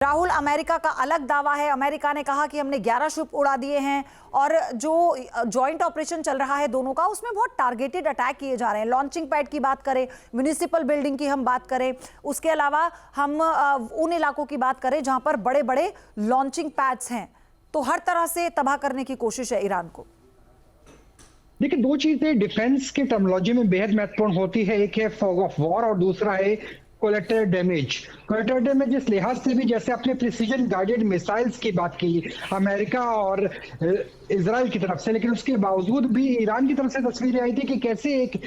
Rahul, America का अलग दावा है। अमेरिका ने कहा कि हमने 11 शिप उड़ा दिए हैं और जो जॉइंट ऑपरेशन चल रहा है दोनों का, उसमें बहुत टारगेटेड अटैक किए जा रहे हैं। लॉन्चिंग पैड की बात करें, म्युनिसिपल बिल्डिंग की हम बात करें, उसके अलावा हम उन इलाकों की बात करें जहां पर बड़े बड़े लॉन्चिंग पैड्स हैं, तो हर तरह से तबाह करने की कोशिश है ईरान को। देखिए, दो चीजें डिफेंस की टर्मिनोलॉजी में बेहद महत्वपूर्ण होती है। एक है फॉग ऑफ वॉर और दूसरा है कोलेटरल डैमेज। कोलेटरल डैमेज इस लिहाज से भी, जैसे आपने प्रिसीजन गाइडेड मिसाइल्स की बात की अमेरिका और इजराइल की तरफ से, लेकिन उसके बावजूद भी ईरान की तरफ से तस्वीरें आई थी कि कैसे एक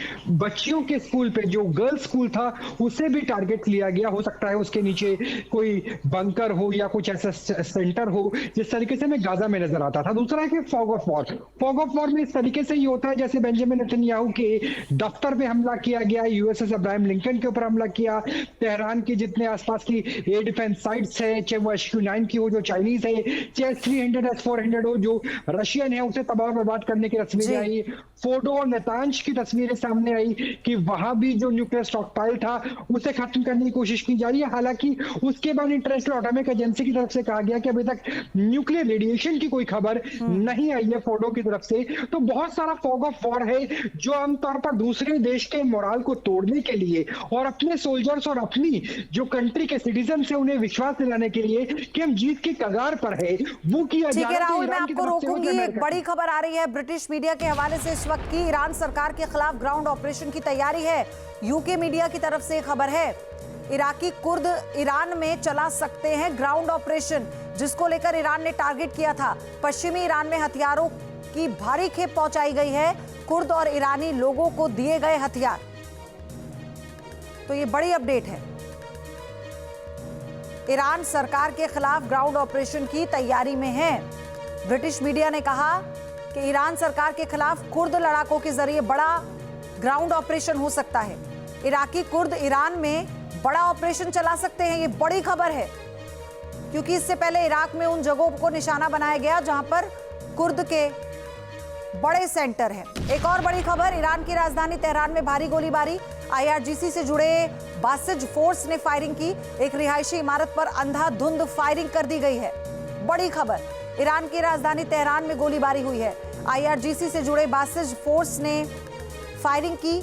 बच्चियों के स्कूल पे, जो गर्ल्स स्कूल था, उसे भी टारगेट लिया गया। हो सकता है उसके नीचे कोई बंकर हो या कुछ ऐसा सेंटर हो, जिस तरीके से हमें गाजा में नजर आता था। दूसरा है कि fog of war. Fog of war में इस तरीके से ये होता है जैसे बेंजामिन नेतन्याहू के दफ्तर पे हमला किया गया, यूएसएस अब्राहम लिंकन के ऊपर हमला किया, तेहरान के जितने आसपास की एयर डिफेंस साइट्स है, चाहे वो HQ-9 की हो जो चाइनीज है, चाहे S-300 S-400 हो जो रशियन है, उसे तबाह बर्बाद करने की तस्वीरें आई। फोर्डो और नेतांज की तस्वीरें सामने आई कि वहां भी जो न्यूक्लियर स्टॉक पाइल था उसे खत्म करने की कोशिश की जा रही है। हालांकि उसके बाद इंटरनेशनल एटॉमिक एजेंसी की तरफ से कहा गया कि अभी तक न्यूक्लियर रेडिएशन की कोई खबर नहीं आई है फोर्डो की तरफ से। तो बहुत सारा फॉग ऑफ वॉर है जो आमतौर पर दूसरे देश के मोराल को तोड़ने के लिए और अपने सोल्जर्स और अपनी जो कंट्री के सिटीजन है उन्हें विश्वास दिलाने के लिए कि हम जीत की कगार पर है, वो किया जा रहा है। राहुल, मैं आपको रोकूंगी। एक बड़ी खबर आ रही है ब्रिटिश मीडिया के हवाले से इस वक्त की। ईरान सरकार के खिलाफ ग्राउंड ऑपरेशन की तैयारी है। यूके मीडिया की तरफ से खबर है, इराकी कुर्द ईरान में चला सकते हैं ग्राउंड ऑपरेशन, जिसको लेकर ईरान ने टारगेट किया था। पश्चिमी ईरान में हथियारों की भारी खेप पहुंचाई गई है। कुर्द और ईरानी लोगों को दिए गए हथियार। तो ये बड़ी अपडेट है। ईरान सरकार के खिलाफ ग्राउंड ऑपरेशन की तैयारी में है। ब्रिटिश मीडिया ने कहा कि ईरान सरकार के खिलाफ कुर्द लड़ाकों के जरिए बड़ा ग्राउंड ऑपरेशन हो सकता है। इराकी कुर्द ईरान में बड़ा ऑपरेशन चला सकते हैं। ये बड़ी खबर है क्योंकि इससे पहले इराक में उन जगहों को निशाना बनाया गया जहां पर कुर्द के बड़े सेंटर हैं। एक और बड़ी खबर, ईरान की राजधानी तेहरान में भारी गोलीबारी। IRGC से जुड़े बासिज फोर्स ने फायरिंग की। एक रिहायशी इमारत पर अंधाधुंध फायरिंग कर दी गई है। बड़ी खबर, ईरान की राजधानी तेहरान में गोलीबारी हुई है। IRGC से जुड़े बासिज फोर्स ने फायरिंग की।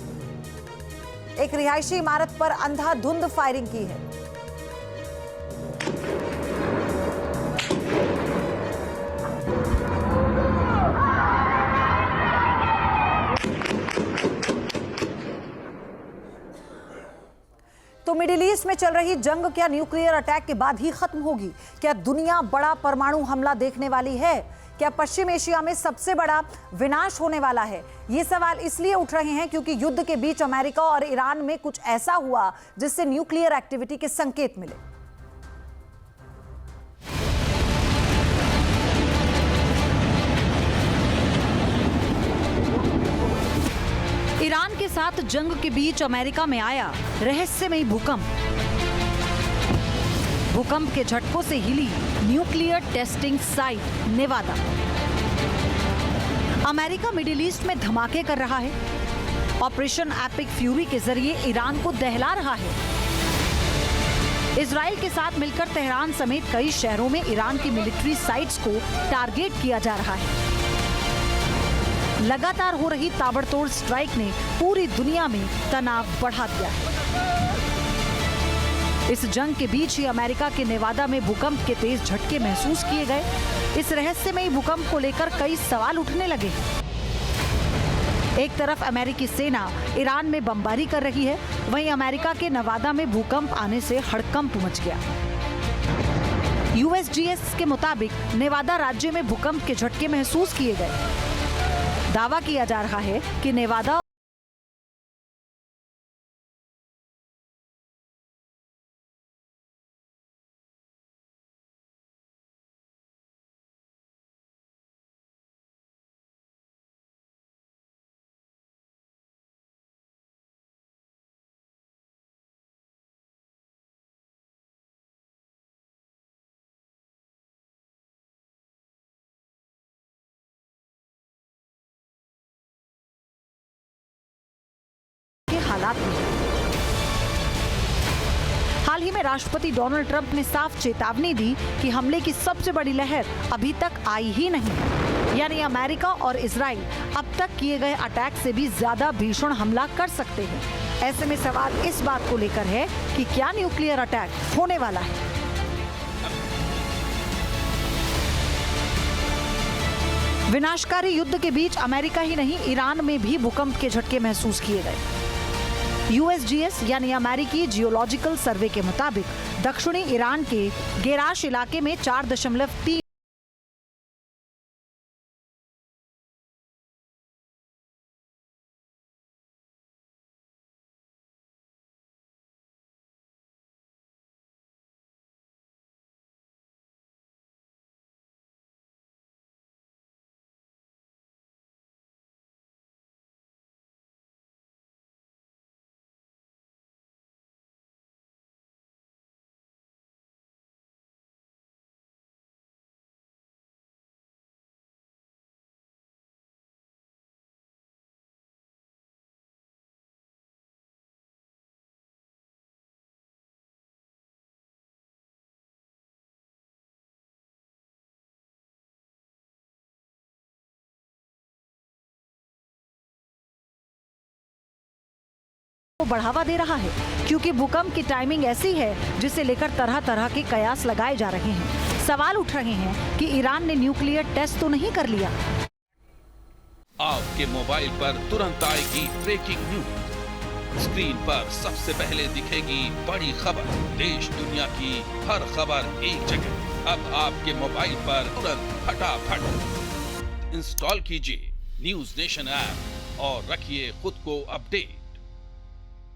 एक रिहायशी इमारत पर अंधाधुंध फायरिंग की है। तो मिडिल ईस्ट में चल रही जंग क्या न्यूक्लियर अटैक के बाद ही खत्म होगी? क्या दुनिया बड़ा परमाणु हमला देखने वाली है? क्या पश्चिम एशिया में सबसे बड़ा विनाश होने वाला है? ये सवाल इसलिए उठ रहे हैं क्योंकि युद्ध के बीच अमेरिका और ईरान में कुछ ऐसा हुआ जिससे न्यूक्लियर एक्टिविटी के संकेत मिले। ईरान के साथ जंग के बीच अमेरिका में आया रहस्यमयी भूकंप। भूकंप के झटकों से हिली nuclear testing site Nevada. America middle east में धमाके कर रहा है। ऑपरेशन एपिक फ्यूरी के जरिए ईरान को दहला रहा है। इजराइल के साथ मिलकर तेहरान समेत कई शहरों में ईरान की मिलिट्री साइट्स को टारगेट किया जा रहा है। लगातार हो रही ताबड़तोड़ स्ट्राइक ने पूरी दुनिया में तनाव बढ़ा दिया है। इस जंग के बीच ही अमेरिका के नेवादा में भूकंप के तेज झटके महसूस किए गए। इस रहस्यमयी भूकंप को लेकर कई सवाल उठने लगे। एक तरफ अमेरिकी सेना ईरान में बमबारी कर रही है, वहीं अमेरिका के नेवादा में भूकंप आने से हड़कंप मच गया। USGS के मुताबिक नेवादा राज्य में भूकंप के झटके महसूस किए गए। दावा किया जा रहा है कि नेवादा हालात में। हाल ही में राष्ट्रपति डोनाल्ड ट्रंप ने साफ चेतावनी दी कि हमले की सबसे बड़ी लहर अभी तक आई ही नहीं, यानी अमेरिका और इजराइल अब तक किए गए अटैक से भी ज्यादा भीषण हमला कर सकते हैं। ऐसे में सवाल इस बात को लेकर है कि क्या न्यूक्लियर अटैक होने वाला है। विनाशकारी युद्ध के बीच अमेरिका ही नहीं, ईरान में भी भूकंप के झटके महसूस किए गए। यूएसजीएस यानी अमेरिकी जियोलॉजिकल सर्वे के मुताबिक दक्षिणी ईरान के गेराश इलाके में 4.3 को बढ़ावा दे रहा है, क्योंकि भूकंप की टाइमिंग ऐसी है जिसे लेकर तरह तरह के कयास लगाए जा रहे हैं। सवाल उठ रहे हैं कि ईरान ने न्यूक्लियर टेस्ट तो नहीं कर लिया। आपके मोबाइल पर तुरंत आएगी ब्रेकिंग न्यूज, स्क्रीन पर सबसे पहले दिखेगी बड़ी खबर, देश दुनिया की हर खबर एक जगह। अब आपके मोबाइल पर तुरंत फटाफट इंस्टॉल कीजिए न्यूज नेशन ऐप और रखिए खुद को अपडेट।